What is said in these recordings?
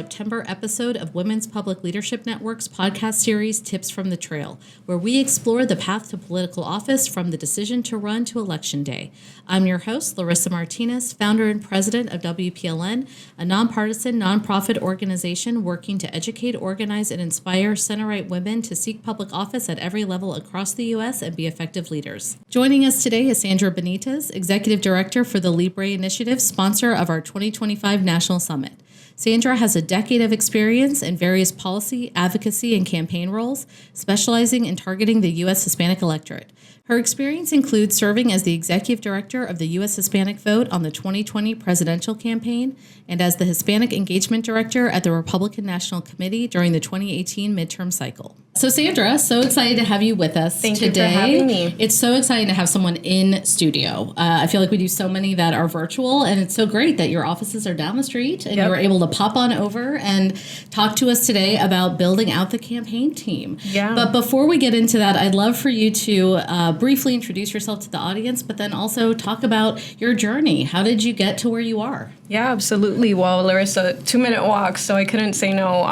September episode of Women's Public Leadership Network's podcast series, Tips from the Trail, where we explore the path to political office from the decision to run to Election Day. I'm your host, Larissa Martinez, founder and president of WPLN, a nonpartisan, nonprofit organization working to educate, organize, and inspire center-right women to seek public office at every level across the U.S. and be effective leaders. Joining us today is Sandra Benitez, executive director for the LIBRE Initiative, sponsor of our 2025 National Summit. Sandra has a decade of experience in various policy, advocacy, and campaign roles, specializing in targeting the U.S. Hispanic electorate. Her experience includes serving as the executive director of the U.S. Hispanic Vote on the 2020 presidential campaign and as the Hispanic Engagement Director at the Republican National Committee during the 2018 midterm cycle. So Sandra, so excited to have you with us today. Thank you for having me. It's so exciting to have someone in studio. I feel like we do so many that are virtual, and it's so great that your offices are down the street and you were able to pop on over and talk to us today about building out the campaign team. Yeah. But before we get into that, I'd love for you to briefly introduce yourself to the audience, but then also talk about your journey. How did you get to where you are? Yeah, absolutely. Well, Larissa, 2-minute walk, so I couldn't say no.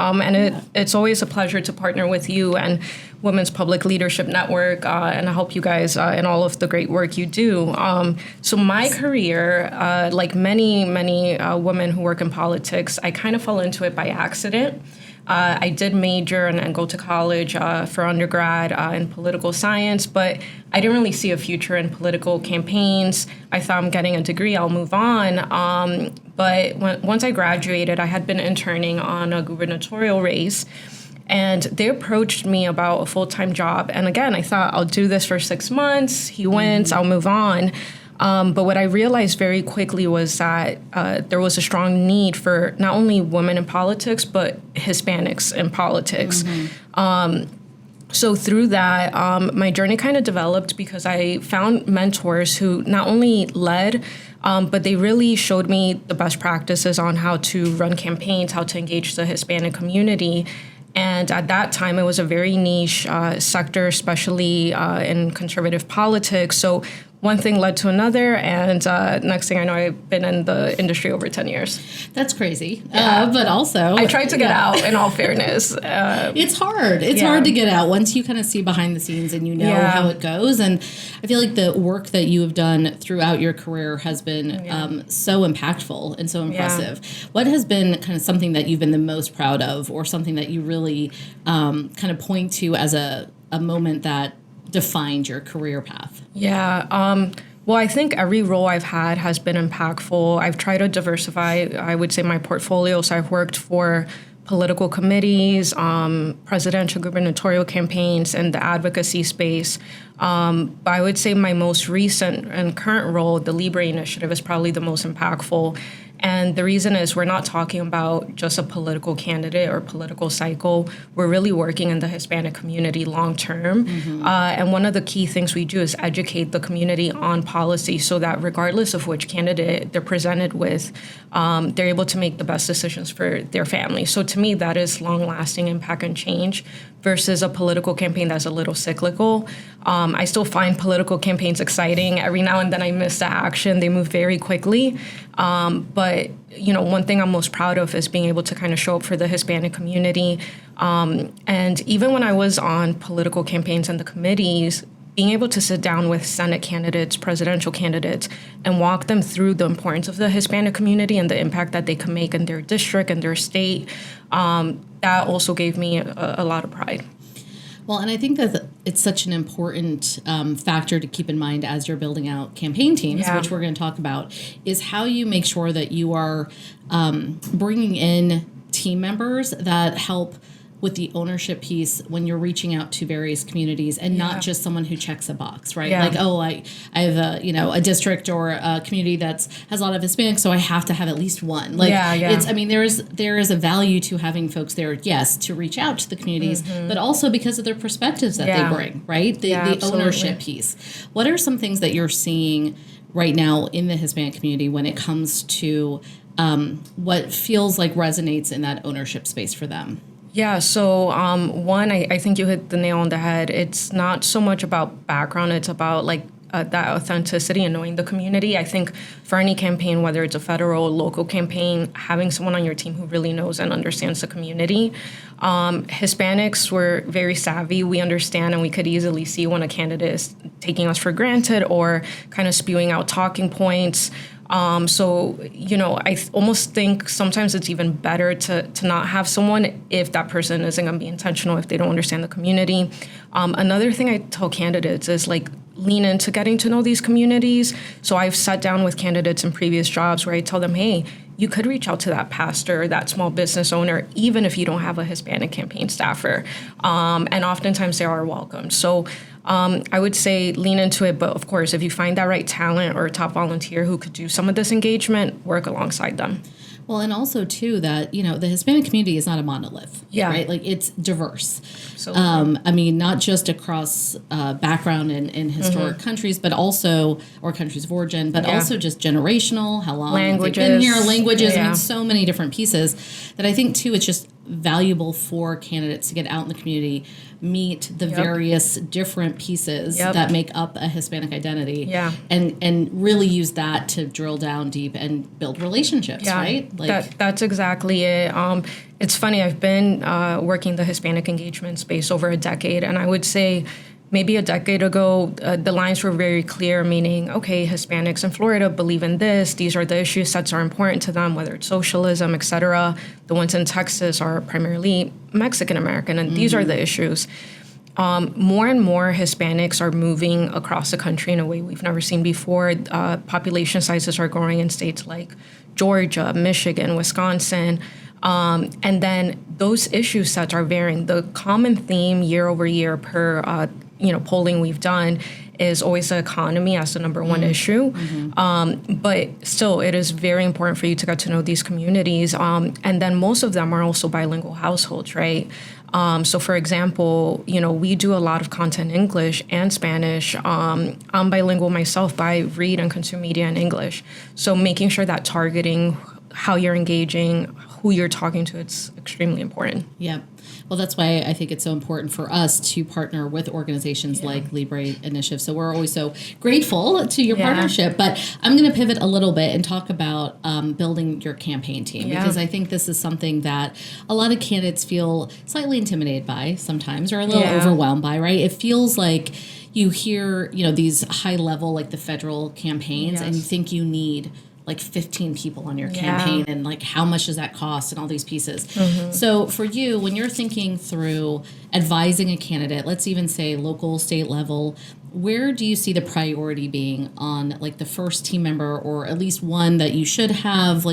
It's always a pleasure to partner with you and Women's Public Leadership Network and help you guys in all of the great work you do. So my career, like many women who work in politics, I kind of fell into it by accident. I did major and go to college for undergrad in political science, but I didn't really see a future in political campaigns. I thought I'm getting a degree, I'll move on. But once I graduated, I had been interning on a gubernatorial race, and they approached me about a full-time job. And again, I thought I'll do this for 6 months. He wins, I'll move on. But what I realized very quickly was that there was a strong need for not only women in politics, but Hispanics in politics. So through that, my journey kind of developed because I found mentors who not only led, but they really showed me the best practices on how to run campaigns, how to engage the Hispanic community. And at that time, it was a very niche sector, especially in conservative politics. So one thing led to another, and next thing I know, I've been in the industry over 10 years. That's crazy. But also, I tried to get out, in all fairness. It's hard. It's hard to get out once you kind of see behind the scenes and you know how it goes. And I feel like the work that you have done throughout your career has been so impactful and so impressive. What has been kind of something that you've been the most proud of, or something that you really kind of point to as a moment that defined your career path? Well, I think every role I've had has been impactful. I've tried to diversify, I would say, my portfolio. So I've worked for political committees, presidential gubernatorial campaigns, and the advocacy space. But I would say my most recent and current role, the LIBRE Initiative, is probably the most impactful. And the reason is we're not talking about just a political candidate or political cycle. We're really working in the Hispanic community long term. And one of the key things we do is educate the community on policy so that regardless of which candidate they're presented with, they're able to make the best decisions for their family. So to me, that is long-lasting impact and change versus a political campaign that's a little cyclical. I still find political campaigns exciting. Every now and then I miss the action. They move very quickly. But, one thing I'm most proud of is being able to kind of show up for the Hispanic community. And even when I was on political campaigns and the committees, being able to sit down with Senate candidates, presidential candidates, and walk them through the importance of the Hispanic community and the impact that they can make in their district and their state, that also gave me a lot of pride. Well, and I think that it's such an important factor to keep in mind as you're building out campaign teams, which we're going to talk about, is how you make sure that you are bringing in team members that help with the ownership piece when you're reaching out to various communities, and not just someone who checks a box, right? Like, I have a district or a community has a lot of Hispanics, so I have to have at least one. It's, there is a value to having folks there, yes, to reach out to the communities, but also because of their perspectives that they bring, right? The ownership piece. What are some things that you're seeing right now in the Hispanic community when it comes to what feels like resonates in that ownership space for them? Yeah, so one, I think you hit the nail on the head. It's not so much about background, it's about that authenticity and knowing the community. I think for any campaign, whether it's a federal or local campaign, having someone on your team who really knows and understands the community. Hispanics were very savvy. We understand and we could easily see when a candidate is taking us for granted or kind of spewing out talking points. So, I almost think sometimes it's even better to not have someone if that person isn't going to be intentional, if they don't understand the community. Another thing I tell candidates is lean into getting to know these communities. So I've sat down with candidates in previous jobs where I tell them, hey, you could reach out to that pastor, that small business owner, even if you don't have a Hispanic campaign staffer. And oftentimes they are welcome. So I would say lean into it. But of course, if you find that right talent or a top volunteer who could do some of this engagement, work alongside them. Well, and also, too, that, the Hispanic community is not a monolith, right? It's diverse. Absolutely. Not just across background in historic countries, but also, or countries of origin, but also just generational, how long they've been here, languages. So many different pieces that I think, too, it's just valuable for candidates to get out in the community, meet the various different pieces that make up a Hispanic identity, and really use that to drill down deep and build relationships, right? That's exactly it. It's funny, I've been working the Hispanic engagement space over a decade, and I would say maybe a decade ago, the lines were very clear, meaning, okay, Hispanics in Florida believe in this. These are the issues that are important to them, whether it's socialism, et cetera. The ones in Texas are primarily Mexican-American, and these are the issues. More and more Hispanics are moving across the country in a way we've never seen before. Population sizes are growing in states like Georgia, Michigan, Wisconsin. And then those issue sets are varying. The common theme year over year per polling we've done is always the economy as the number one issue. But still, it is very important for you to get to know these communities. And then most of them are also bilingual households, right? So for example, we do a lot of content in English and Spanish. I'm bilingual myself, but I read and consume media in English. So making sure that targeting how you're engaging, who you're talking to, it's extremely important. Yeah. Well, that's why I think it's so important for us to partner with organizations like LIBRE Initiative. So we're always so grateful to your partnership. But I'm going to pivot a little bit and talk about building your campaign team, because I think this is something that a lot of candidates feel slightly intimidated by sometimes, or a little overwhelmed by, right? It feels like you hear, these high level, like the federal campaigns, and you think you need 15 people on your campaign, and how much does that cost, and all these pieces. So for you, when you're thinking through advising a candidate, let's even say local, state level, where do you see the priority being on the first team member, or at least one that you should have?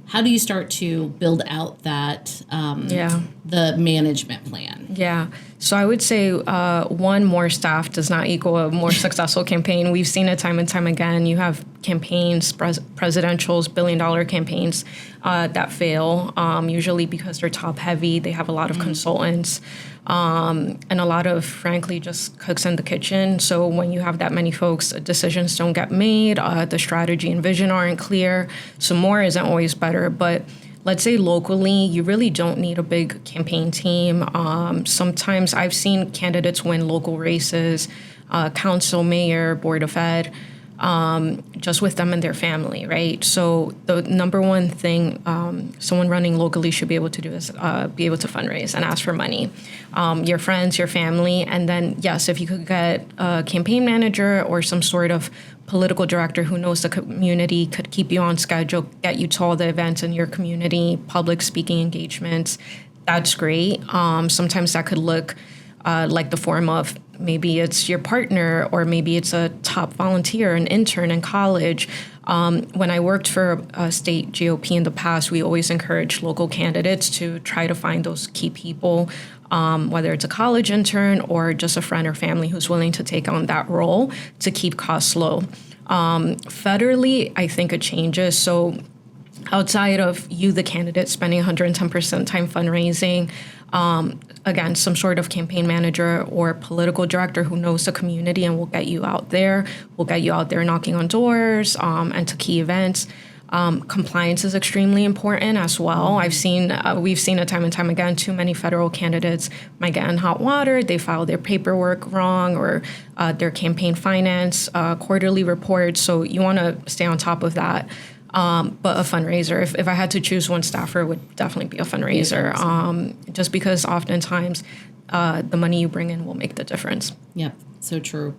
How do you start to build out that, the management plan? Yeah. So I would say more staff does not equal a more successful campaign. We've seen it time and time again. You have campaigns, presidentials, billion-dollar campaigns that fail, usually because they're top-heavy. They have a lot of consultants and a lot of, frankly, just cooks in the kitchen. So when you have that many folks, decisions don't get made. The strategy and vision aren't clear. So more isn't always better. But let's say locally, you really don't need a big campaign team. Sometimes I've seen candidates win local races, council, mayor, board of ed, just with them and their family, right? So the number one thing someone running locally should be able to do is be able to fundraise and ask for money. Your friends, your family, and then, yes, if you could get a campaign manager or some sort of political director who knows the community, could keep you on schedule, get you to all the events in your community, public speaking engagements, that's great. Sometimes that could look like the form of maybe it's your partner, or maybe it's a top volunteer, an intern in college. When I worked for a state GOP in the past, we always encouraged local candidates to try to find those key people, whether it's a college intern or just a friend or family who's willing to take on that role to keep costs low. Federally, I think it changes. So outside of you, the candidate, spending 110% time fundraising, again, some sort of campaign manager or political director who knows the community and will get you out there, knocking on doors and to key events. Compliance is extremely important as well. We've seen it time and time again. Too many federal candidates might get in hot water. They file their paperwork wrong, or their campaign finance quarterly reports. So you want to stay on top of that. But a fundraiser, if I had to choose one staffer, it would definitely be a fundraiser. Just because oftentimes the money you bring in will make the difference. Yeah, so true.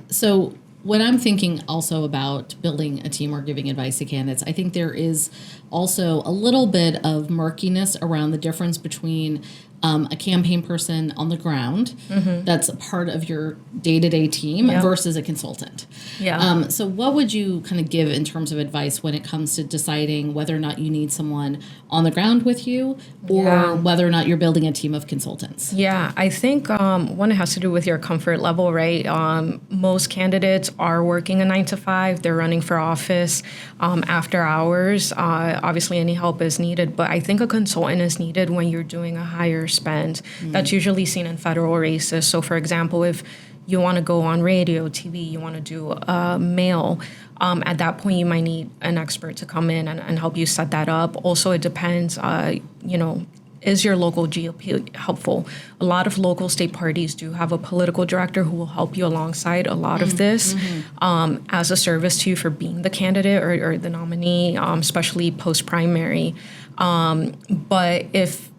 So when I'm thinking also about building a team or giving advice to candidates, I think there is also a little bit of murkiness around the difference between a campaign person on the ground that's a part of your day-to-day team versus a consultant. Yeah. So what would you kind of give in terms of advice when it comes to deciding whether or not you need someone on the ground with you, or whether or not you're building a team of consultants? Yeah, I think one, it has to do with your comfort level, right? Most candidates are working a 9 to 5. They're running for office after hours. Obviously, any help is needed, but I think a consultant is needed when you're doing a higher spend. That's usually seen in federal races. So, for example, if you want to go on radio, TV, you want to do mail, at that point you might need an expert to come in and help you set that up. Also, it depends, is your local GOP helpful? A lot of local state parties do have a political director who will help you alongside a lot of this as a service to you for being the candidate or the nominee, especially post-primary. But if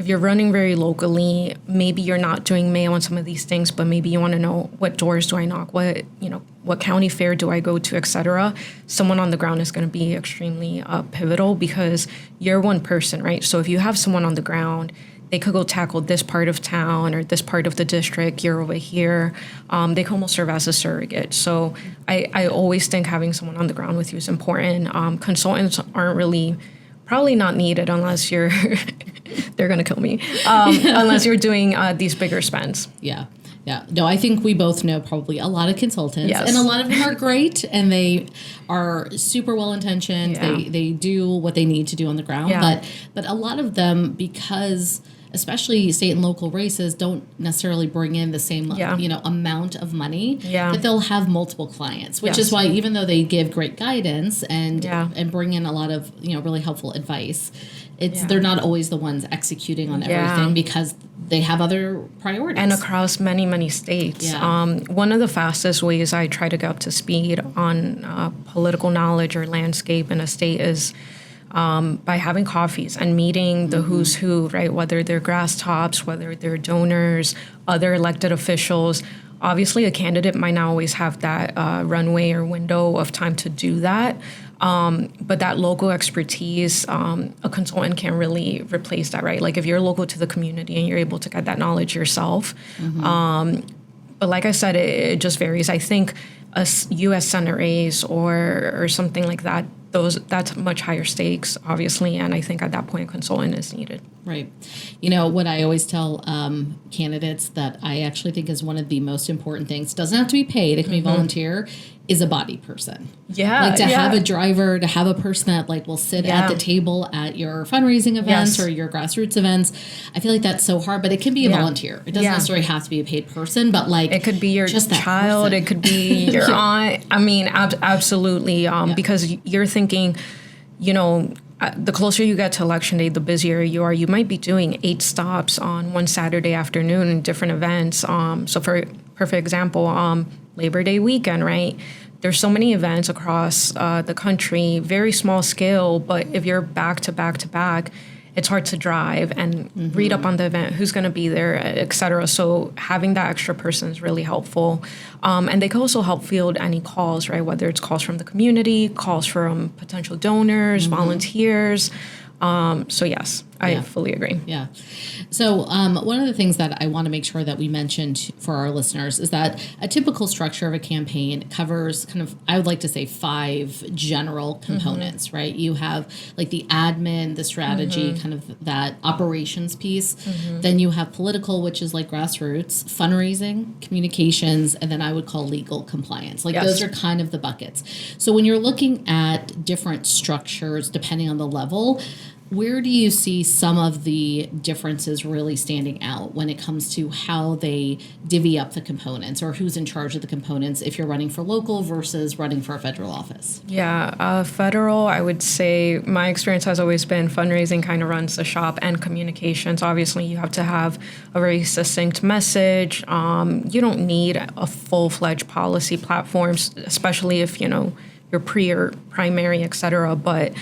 you're running very locally, maybe you're not doing mail on some of these things, but maybe you want to know, what doors do I knock? What county fair do I go to, et cetera? Someone on the ground is going to be extremely pivotal, because you're one person, right? So if you have someone on the ground, they could go tackle this part of town or this part of the district, you're over here. They can almost serve as a surrogate. So I always think having someone on the ground with you is important. Consultants aren't really, probably not needed unless you're, they're going to kill me, unless you're doing these bigger spends. Yeah. Yeah. No, I think we both know probably a lot of consultants, Yes. and a lot of them are great, and they are super well-intentioned. Yeah. They do what they need to do on the ground. Yeah. But a lot of them, because especially state and local races, don't necessarily bring in the same amount of money, that they'll have multiple clients, which is why, even though they give great guidance and bring in a lot of really helpful advice, they're not always the ones executing on everything, because they have other priorities. And across many, many states. Yeah. One of the fastest ways I try to get up to speed on political knowledge or landscape in a state is by having coffees and meeting the who's who, right? Whether they're grass tops, whether they're donors, other elected officials. Obviously, a candidate might not always have that runway or window of time to do that. But that local expertise, a consultant can really replace that, right? Like if you're local to the community and you're able to get that knowledge yourself. But like I said, it just varies. I think a U.S. Senate race or something like that, that's much higher stakes, obviously. And I think at that point, a consultant is needed. Right. What I always tell candidates that I actually think is one of the most important things, doesn't have to be paid, it can be volunteer, is a body person. Yeah. Like to have a driver, to have a person that will sit at the table at your fundraising events or your grassroots events. I feel like that's so hard, but it can be a volunteer. It doesn't necessarily have to be a paid person, but it could be your just child, it could be your aunt. I mean, absolutely. Because you're thinking, the closer you get to election day, the busier you are. You might be doing 8 stops on one Saturday afternoon in different events. So for perfect example, Labor Day weekend, right? There's so many events across the country, very small scale, but if you're back to back to back, it's hard to drive and read up on the event, who's going to be there, et cetera. So having that extra person is really helpful. And they can also help field any calls, right? Whether it's calls from the community, calls from potential donors, volunteers. So yes, I fully agree. Yeah. So one of the things that I want to make sure that we mentioned for our listeners is that a typical structure of a campaign covers I would like to say 5 general components, right? You have the admin, the strategy, that operations piece. Then you have political, which is grassroots, fundraising, communications, and then I would call legal compliance. Those are kind of the buckets. So when you're looking at different structures, depending on the level, where do you see some of the differences really standing out when it comes to how they divvy up the components or who's in charge of the components if you're running for local versus running for a federal office? Yeah, federal, I would say my experience has always been fundraising kind of runs the shop, and communications. Obviously, you have to have a very succinct message. You don't need a full-fledged policy platform, especially if, you're or primary, et cetera. But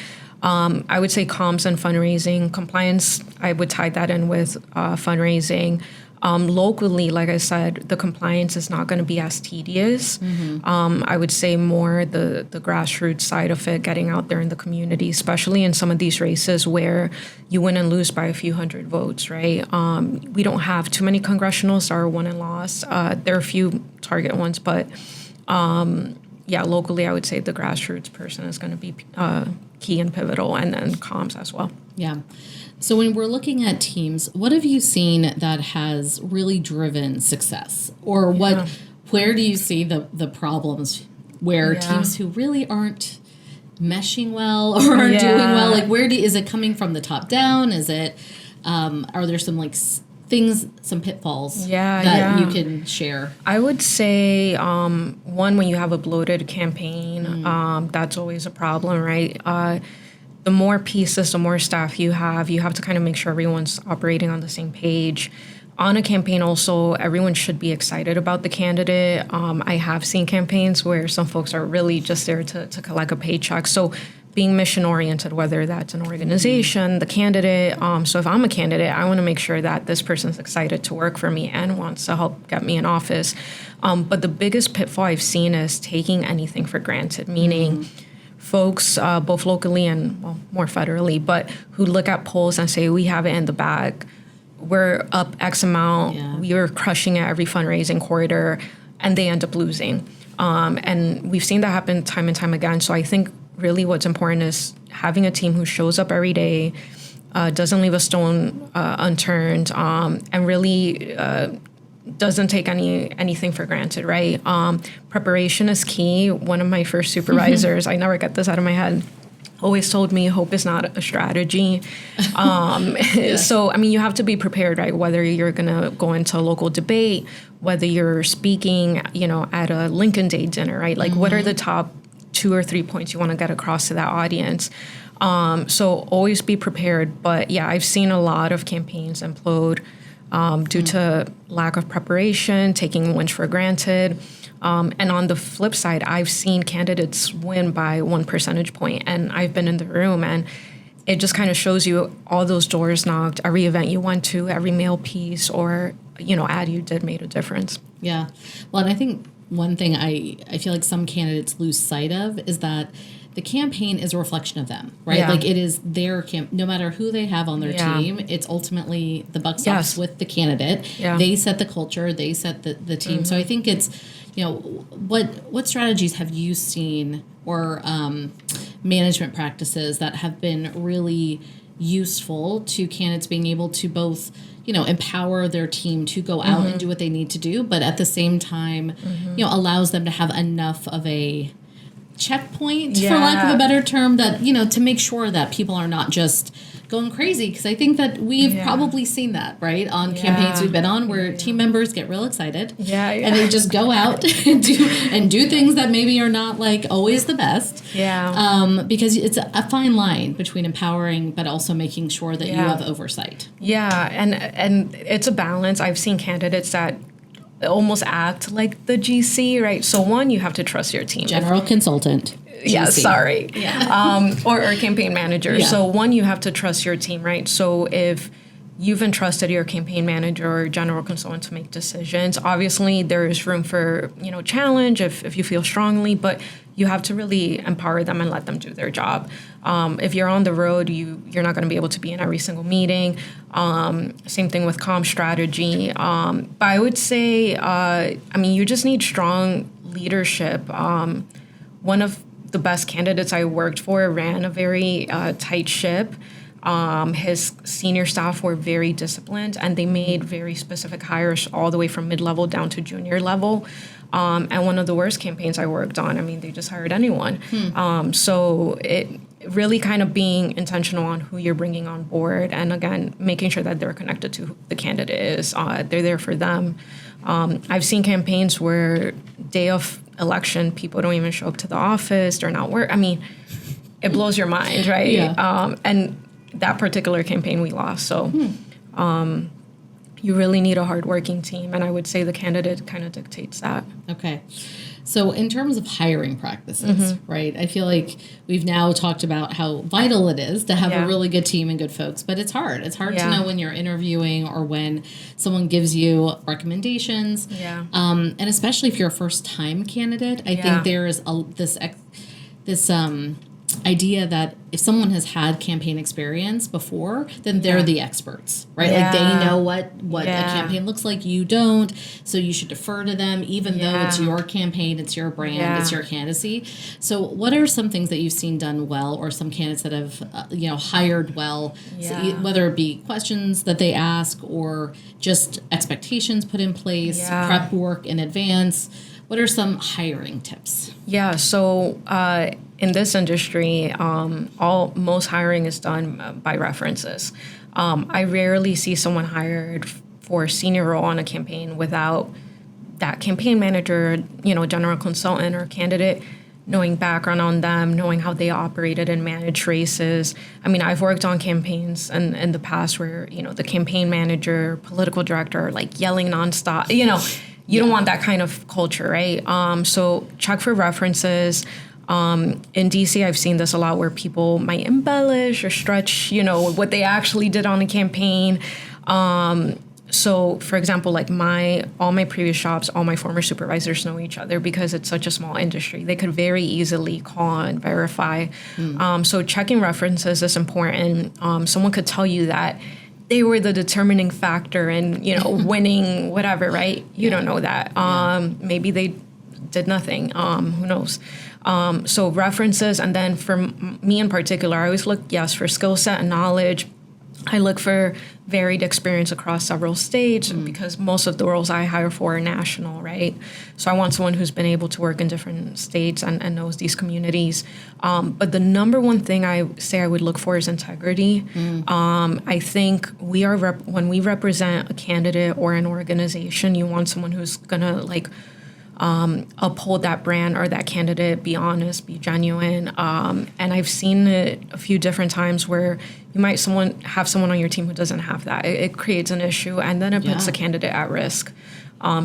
I would say comms and fundraising. Compliance, I would tie that in with fundraising. Locally, like I said, the compliance is not going to be as tedious. I would say more the grassroots side of it, getting out there in the community, especially in some of these races where you win and lose by a few hundred votes, right? We don't have too many congressionals that are won and lost. There are a few target ones, but locally, I would say the grassroots person is going to be key and pivotal, and then comms as well. Yeah. So when we're looking at teams, what have you seen that has really driven success? Or where do you see the problems where teams who really aren't meshing well or aren't doing well, like is it coming from the top down? Is it, are there some some pitfalls that you can share? I would say, one, when you have a bloated campaign, that's always a problem, right? The more pieces, the more staff you have to kind of make sure everyone's operating on the same page. On a campaign also, everyone should be excited about the candidate. I have seen campaigns where some folks are really just there to collect a paycheck. So being mission-oriented, whether that's an organization, the candidate. So if I'm a candidate, I want to make sure that this person's excited to work for me and wants to help get me in office. But the biggest pitfall I've seen is taking anything for granted, meaning folks, both locally and more federally, but who look at polls and say, we have it in the bag. We're up X amount. We are crushing at every fundraising quarter, and they end up losing. And we've seen that happen time and time again. So I think really what's important is having a team who shows up every day, doesn't leave a stone unturned, and really doesn't take anything for granted, right? Preparation is key. One of my first supervisors, I never get this out of my head, always told me hope is not a strategy. So, you have to be prepared, right? Whether you're going to go into a local debate, whether you're speaking, at a Lincoln Day dinner, right? Like, what are the top 2 or 3 points you want to get across to that audience? So always be prepared. But I've seen a lot of campaigns implode due to lack of preparation, taking wins for granted. And on the flip side, I've seen candidates win by 1 percentage point, and I've been in the room, and it just kind of shows you all those doors knocked, every event you went to, every mail piece or, ad you did made a difference. Yeah. Well, and I think one thing I feel like some candidates lose sight of is that the campaign is a reflection of them, right? Yeah. Like it is their no matter who they have on their team, it's ultimately the buck stops with the candidate. Yeah. They set the culture, they set the team. So I think it's, what strategies have you seen or management practices that have been really useful to candidates being able to both, empower their team to go out and do what they need to do, but at the same time, allows them to have enough of a checkpoint, for lack of a better term, that, to make sure that people are not just going crazy. Because I think that we've probably seen that, right, on campaigns we've been on where team members get real excited and they just go out and do things that maybe are not like always the best. Because it's a fine line between empowering but also making sure that you have oversight. And it's a balance. I've seen candidates that almost act like the GC, right? So one, you have to trust your team. General consultant. GC. Or campaign manager. So one, you have to trust your team, right? So if you've entrusted your campaign manager or general consultant to make decisions, obviously there is room for, challenge if you feel strongly, but you have to really empower them and let them do their job. If you're on the road, you're not going to be able to be in every single meeting. Same thing with comm strategy. But I would say, you just need strong leadership. One of the best candidates I worked for ran a very tight ship. His senior staff were very disciplined, and they made very specific hires all the way from mid-level down to junior level. And one of the worst campaigns I worked on, they just hired anyone. So really kind of being intentional on who you're bringing on board, and again, making sure that they're connected to who the candidate is. They're there for them. I've seen campaigns where day of election, people don't even show up to the office. They're not work. I mean, it blows your mind, right? Yeah. And that particular campaign we lost. So you really need a hardworking team, and I would say the candidate kind of dictates that. Okay. So in terms of hiring practices, right, I feel like we've now talked about how vital it is to have a really good team and good folks, but it's hard. It's hard to know when you're interviewing or when someone gives you recommendations. And especially if you're a first-time candidate, I think there is this idea that if someone has had campaign experience before, then they're the experts, right? Like they know what a campaign looks like. You don't, so you should defer to them, even though it's your campaign, it's your brand, it's your candidacy. So what are some things that you've seen done well, or some candidates that have hired well, so whether it be questions that they ask or just expectations put in place, prep work in advance? What are some hiring tips? Yeah, so in this industry, most hiring is done by references. I rarely see someone hired for a senior role on a campaign without that campaign manager, general consultant or candidate knowing background on them, knowing how they operated and managed races. I mean, I've worked on campaigns in the past where, the campaign manager, political director are like yelling nonstop, You don't want that kind of culture, right? So check for references. In DC, I've seen this a lot where people might embellish or stretch, what they actually did on the campaign. So, for example, like all my previous jobs, all my former supervisors know each other because it's such a small industry. They could very easily call and verify. So checking references is important. Someone could tell you that they were the determining factor in, winning whatever, right? You don't know that. Maybe they did nothing. Who knows? So references, and then for me in particular, I always look, for skill set and knowledge. I look for varied experience across several states because most of the roles I hire for are national, right? So I want someone who's been able to work in different states and knows these communities. But the number one thing I say I would look for is integrity. I think when we represent a candidate or an organization, you want someone who's gonna uphold that brand or that candidate, be honest, be genuine. And I've seen it a few different times where you might have someone on your team who doesn't have that. It creates an issue, and then it puts the candidate at risk.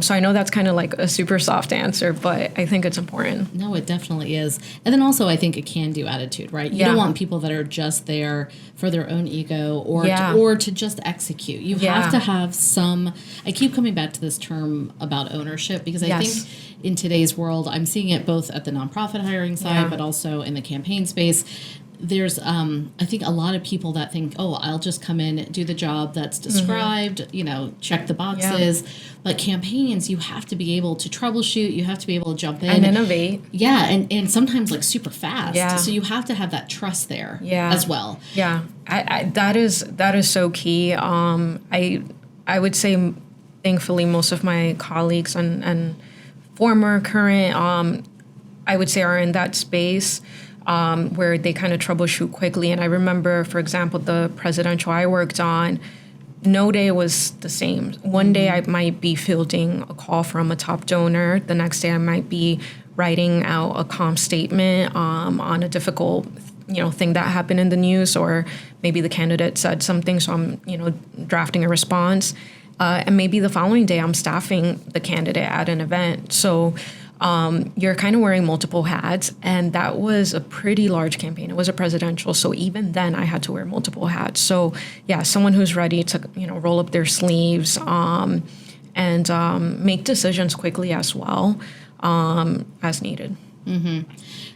So I know that's kind of like a super soft answer, but I think it's important. No, it definitely is. And then also I think a can-do attitude, right? You don't want people that are just there for their own ego or to just execute. You have to have some, I keep coming back to this term about ownership because I think in today's world, I'm seeing it both at the nonprofit hiring side, but also in the campaign space. There's, I think, a lot of people that think, I'll just come in, do the job that's described, check the boxes. But campaigns, you have to be able to troubleshoot. You have to be able to jump in. And innovate. Yeah, and sometimes, super fast. Yeah. So you have to have that trust there as well. Yeah, that is so key. I would say, thankfully, most of my colleagues and former, current, I would say are in that space. Where they kind of troubleshoot quickly. And I remember, for example, the presidential I worked on, no day was the same. One day I might be fielding a call from a top donor. The next day I might be writing out a comm statement on a difficult thing that happened in the news, or maybe the candidate said something, so I'm drafting a response. And maybe the following day I'm staffing the candidate at an event. So you're kind of wearing multiple hats, and that was a pretty large campaign. It was a presidential, so even then I had to wear multiple hats. So someone who's ready to roll up their sleeves and make decisions quickly as well as needed.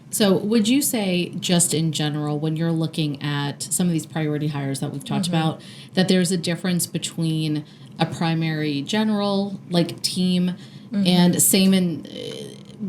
So would you say, just in general, when you're looking at some of these priority hires that we've talked about, that there's a difference between a primary general team and same in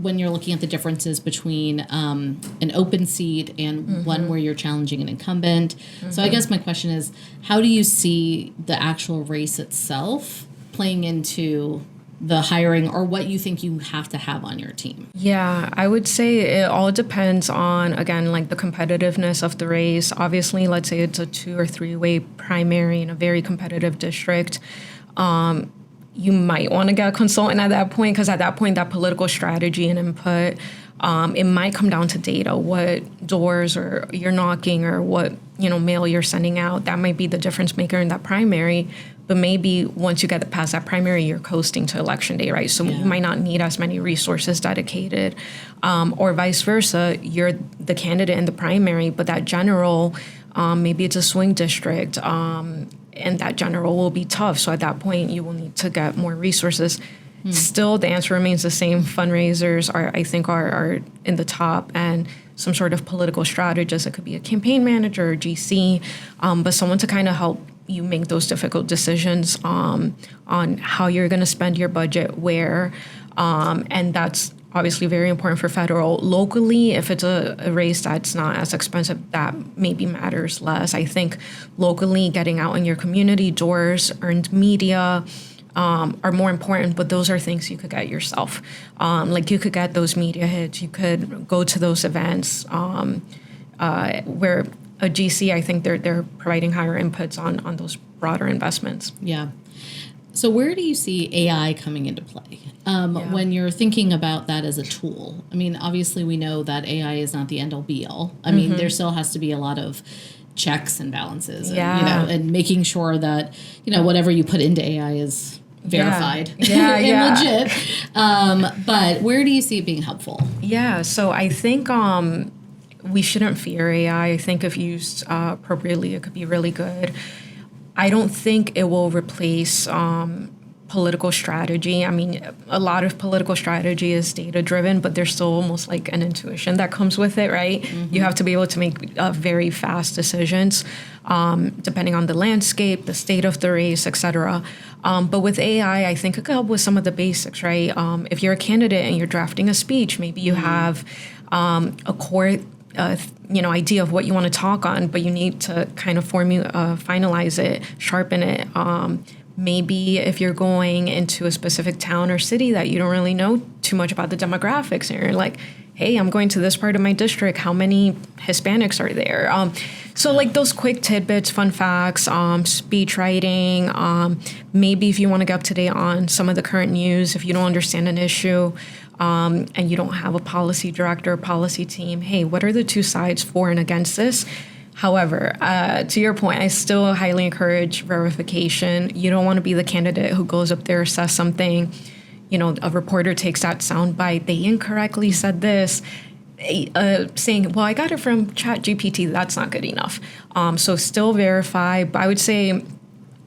when you're looking at the differences between an open seat and one where you're challenging an incumbent? So I guess my question is, how do you see the actual race itself playing into the hiring, or what you think you have to have on your team? Yeah, I would say it all depends on, again, like the competitiveness of the race. Obviously, let's say it's a 2 or 3-way primary in a very competitive district. You might want to get a consultant at that point, because at that point, that political strategy and input, it might come down to data, what doors or you're knocking or what, mail you're sending out. That might be the difference maker in that primary. But maybe once you get past that primary, you're coasting to election day, right? So you might not need as many resources dedicated, or vice versa. You're the candidate in the primary, but that general, maybe it's a swing district, and that general will be tough. So at that point, you will need to get more resources. Still, the answer remains the same. Fundraisers are in the top, and some sort of political strategist. It could be a campaign manager or GC, but someone to kind of help you make those difficult decisions on how you're going to spend your budget, where, and that's obviously very important for federal. Locally, if it's a race that's not as expensive, that maybe matters less. I think locally, getting out in your community, doors, earned media, are more important, but those are things you could get yourself. Like you could get those media hits, you could go to those events, where a GC, I think they're providing higher inputs on those broader investments. Yeah. So where do you see AI coming into play when you're thinking about that as a tool? I mean, obviously we know that AI is not the end all be all. I mean, there still has to be a lot of checks and balances, and, and making sure that, whatever you put into AI is verified and legit. But where do you see it being helpful? Yeah. So I think, we shouldn't fear AI. I think if used appropriately, it could be really good. I don't think it will replace political strategy. I mean, a lot of political strategy is data-driven, but there's still almost like an intuition that comes with it, right? You have to be able to make very fast decisions, depending on the landscape, the state of the race, et cetera. But with AI, I think it could help with some of the basics, right? If you're a candidate and you're drafting a speech, maybe you have a core idea of what you want to talk on, but you need to kind of finalize it, sharpen it. Maybe if you're going into a specific town or city that you don't really know too much about the demographics, and you're like, hey, I'm going to this part of my district, how many Hispanics are there? So like those quick tidbits, fun facts, speech writing, maybe if you want to get up to date on some of the current news, if you don't understand an issue, and you don't have a policy director or policy team, hey, what are the two sides for and against this? However, to your point, I still highly encourage verification. You don't want to be the candidate who goes up there, says something, a reporter takes that soundbite, they incorrectly said this, saying, well, I got it from ChatGPT. That's not good enough. So still verify. But I would say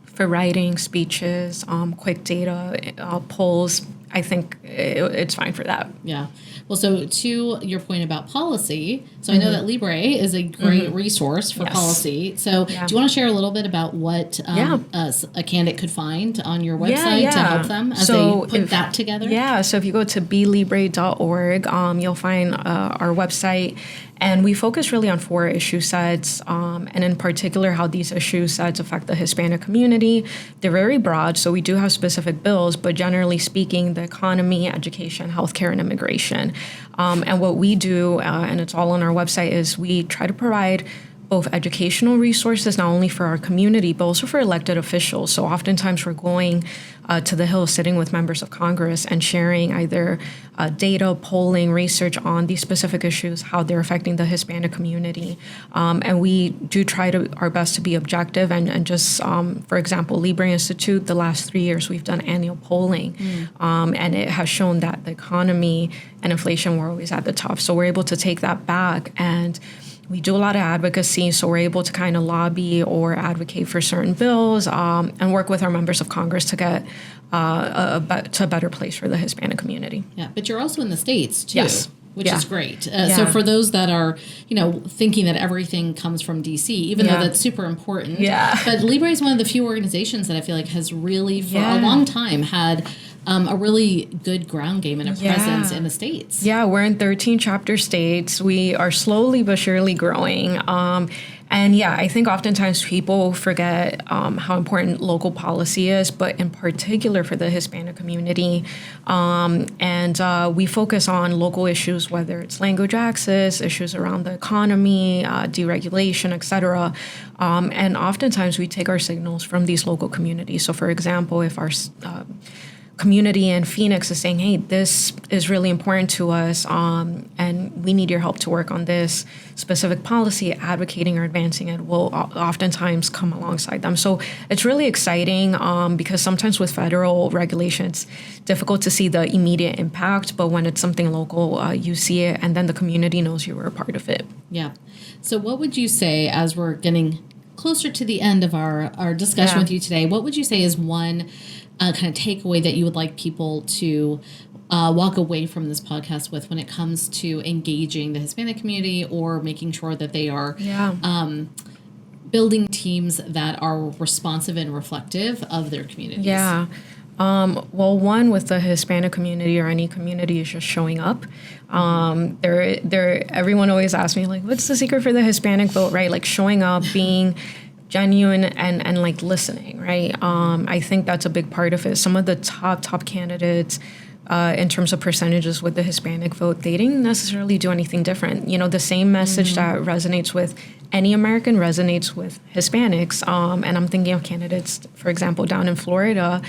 for writing, speeches, quick data, polls, I think it's fine for that. Yeah. Well, so to your point about policy, so I know that LIBRE is a great resource for policy. So do you want to share a little bit about what a candidate could find on your website to help them as they put that together? Yeah. So if you go to blibre.org, you'll find our website. And we focus really on 4 issue sets, and in particular how these issue sets affect the Hispanic community. They're very broad, so we do have specific bills, but generally speaking, the economy, education, healthcare, and immigration. And what we do, and it's all on our website, is we try to provide both educational resources, not only for our community, but also for elected officials. So oftentimes we're going to the Hill, sitting with members of Congress and sharing either data, polling, research on these specific issues, how they're affecting the Hispanic community. And we do try our best to be objective and just, for example, LIBRE Institute, the last 3 years, we've done annual polling. And it has shown that the economy and inflation were always at the top. So we're able to take that back, and we do a lot of advocacy, so we're able to kind of lobby or advocate for certain bills, and work with our members of Congress to get to a better place for the Hispanic community. Yeah, but you're also in the States, too. Yes. Which is great. So for those that are, thinking that everything comes from D.C., even though that's super important. Yeah. But LIBRE is one of the few organizations that I feel like has really, for a long time, had a really good ground game and a presence in the States. Yeah, we're in 13 chapter states. We are slowly but surely growing. And yeah, I think oftentimes people forget how important local policy is, but in particular for the Hispanic community. And we focus on local issues, whether it's language access, issues around the economy, deregulation, et cetera. And oftentimes we take our signals from these local communities. So for example, if our community in Phoenix is saying, hey, this is really important to us, and we need your help to work on this specific policy, advocating or advancing it will oftentimes come alongside them. So it's really exciting because sometimes with federal regulation, it's difficult to see the immediate impact, but when it's something local, you see it, and then the community knows you were a part of it. Yeah. So what would you say, as we're getting closer to the end of our discussion with you today, what would you say is one kind of takeaway that you would like people to walk away from this podcast with when it comes to engaging the Hispanic community or making sure that they are building teams that are responsive and reflective of their communities? Yeah. Well, one, with the Hispanic community or any community, is just showing up. Everyone always asks me, like, what's the secret for the Hispanic vote, right? Like showing up, being genuine and like listening, right? I think that's a big part of it. Some of the top candidates in terms of percentages with the Hispanic vote, they didn't necessarily do anything different. You know, the same message that resonates with any American resonates with Hispanics. And I'm thinking of candidates, for example, down in Florida,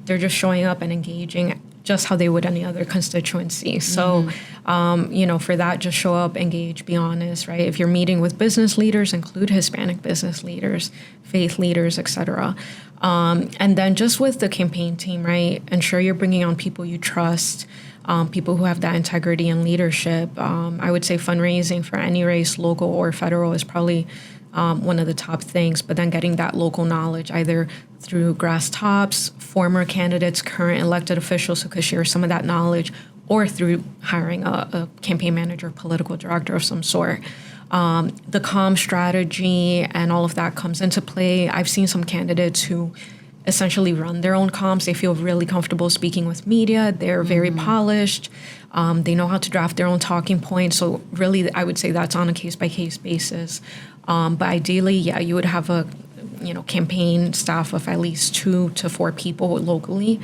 they're just showing up and engaging just how they would any other constituency. So, for that, just show up, engage, be honest, right? If you're meeting with business leaders, include Hispanic business leaders, faith leaders, et cetera. And then just with the campaign team, right? Ensure you're bringing on people you trust, people who have that integrity and leadership. I would say fundraising for any race, local or federal, is probably one of the top things, but then getting that local knowledge either through grass tops, former candidates, current elected officials who could share some of that knowledge, or through hiring a campaign manager, political director of some sort. The comm strategy and all of that comes into play. I've seen some candidates who essentially run their own comms. They feel really comfortable speaking with media. They're very polished. They know how to draft their own talking points. So really, I would say that's on a case-by-case basis. But ideally, you would have a campaign staff of at least 2 to 4 people locally.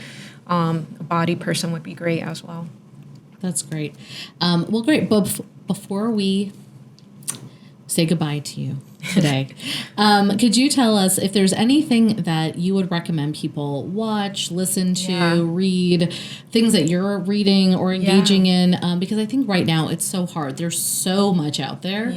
A body person would be great as well. That's great. Well, great. But before we say goodbye to you today, could you tell us if there's anything that you would recommend people watch, listen to, read, things that you're reading or engaging in? Because I think right now it's so hard. There's so much out there.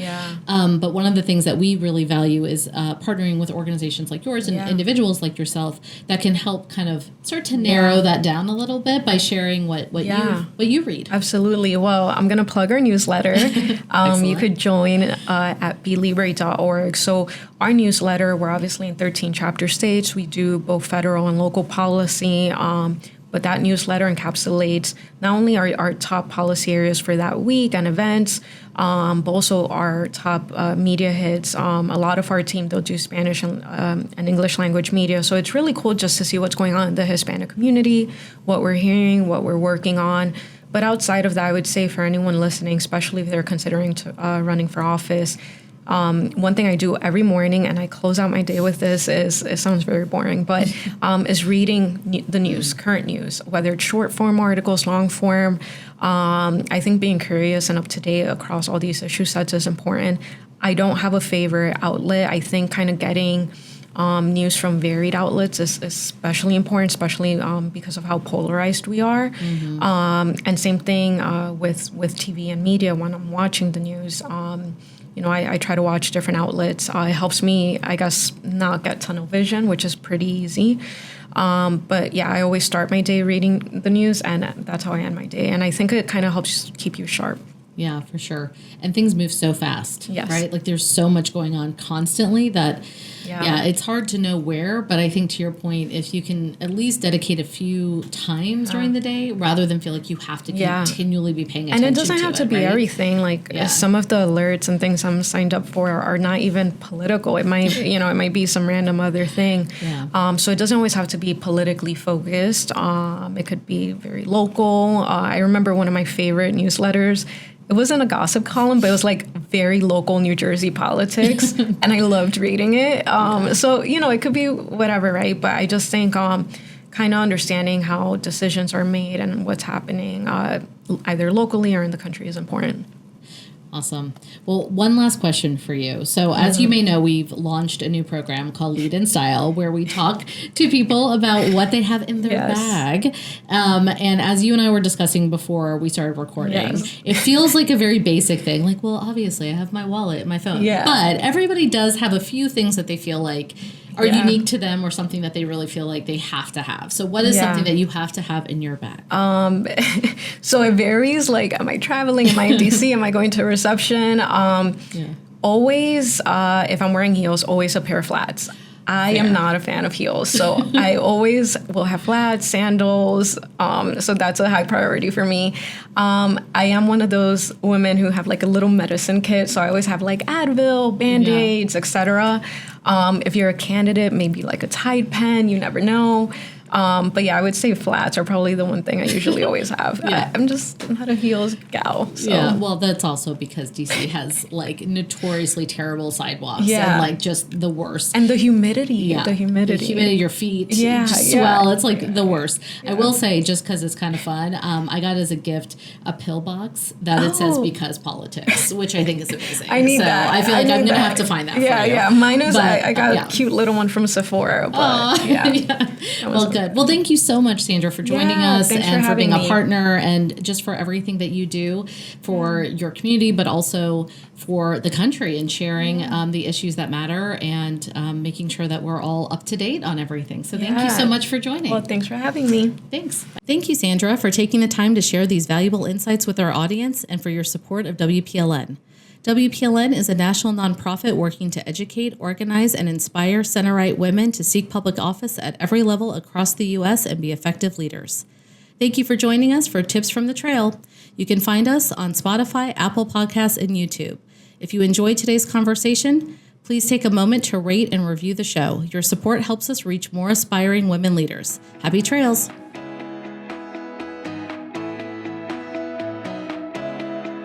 But one of the things that we really value is partnering with organizations like yours and individuals like yourself that can help kind of start to narrow that down a little bit by sharing what you read. Absolutely. Well, I'm going to plug our newsletter. You could join at blibre.org. So our newsletter, we're obviously in 13 chapter states. We do both federal and local policy, but that newsletter encapsulates not only our top policy areas for that week and events, but also our top media hits. A lot of our team, they'll do Spanish and English language media. So it's really cool just to see what's going on in the Hispanic community, what we're hearing, what we're working on. But outside of that, I would say for anyone listening, especially if they're considering running for office, one thing I do every morning, and I close out my day with this, is, it sounds very boring, but is reading the news, current news, whether it's short form articles, long form. I think being curious and up to date across all these issue sets is important. I don't have a favorite outlet. I think kind of getting news from varied outlets is especially important, especially because of how polarized we are. And same thing with TV and media when I'm watching the news. I try to watch different outlets. It helps me, I guess, not get tunnel vision, which is pretty easy. But I always start my day reading the news, and that's how I end my day. And I think it kind of helps keep you sharp. Yeah, for sure. And things move so fast, yes. Right? Like there's so much going on constantly that, it's hard to know where. But I think to your point, if you can at least dedicate a few times during the day rather than feel like you have to continually be paying attention to it. And it doesn't have to be everything. Like some of the alerts and things I'm signed up for are not even political. It might, it might be some random other thing. So it doesn't always have to be politically focused. It could be very local. I remember one of my favorite newsletters. it wasn't a gossip column, but it was like very local New Jersey politics, and I loved reading it. So, it could be whatever, right? But I just think kind of understanding how decisions are made and what's happening either locally or in the country is important. Awesome. Well, one last question for you. So as you may know, we've launched a new program called Lead in Style, where we talk to people about what they have in their bag. And as you and I were discussing before we started recording, it feels like a very basic thing. Like, well, obviously I have my wallet and my phone. Yeah. But everybody does have a few things that they feel like are unique to them or something that they really feel like they have to have. So what is something that you have to have in your bag? So it varies. Like, am I traveling? Am I in DC? Am I going to a reception? Always, if I'm wearing heels, always a pair of flats. I am not a fan of heels. So I always will have flats, sandals. So that's a high priority for me. I am one of those women who have like a little medicine kit. So I always have like Advil, Band-Aids, etc. If you're a candidate, maybe like a Tide pen, you never know. But yeah, I would say flats are probably the one thing I usually always have. I'm just not a heels gal. So. Yeah, well, that's also because DC has like notoriously terrible sidewalks and like just the worst. And the humidity. The humidity, your feet just swell. It's like the worst. I will say, just because it's kind of fun, I got as a gift a pill box that it says "Because Politics," which I think is amazing. I need that. I feel like I'm going to have to find that for you. Yeah, mine is, I got a cute little one from Sephora. But Well, good. Well, thank you so much, Sandra, for joining us and for being a partner and just for everything that you do for your community, but also for the country and sharing the issues that matter and making sure that we're all up to date on everything. So thank you so much for joining. Well, thanks for having me. Thanks. Thank you, Sandra, for taking the time to share these valuable insights with our audience and for your support of WPLN. WPLN is a national nonprofit working to educate, organize, and inspire center-right women to seek public office at every level across the U.S. and be effective leaders. Thank you for joining us for Tips from the Trail. You can find us on Spotify, Apple Podcasts, and YouTube. If you enjoyed today's conversation, please take a moment to rate and review the show. Your support helps us reach more aspiring women leaders. Happy trails!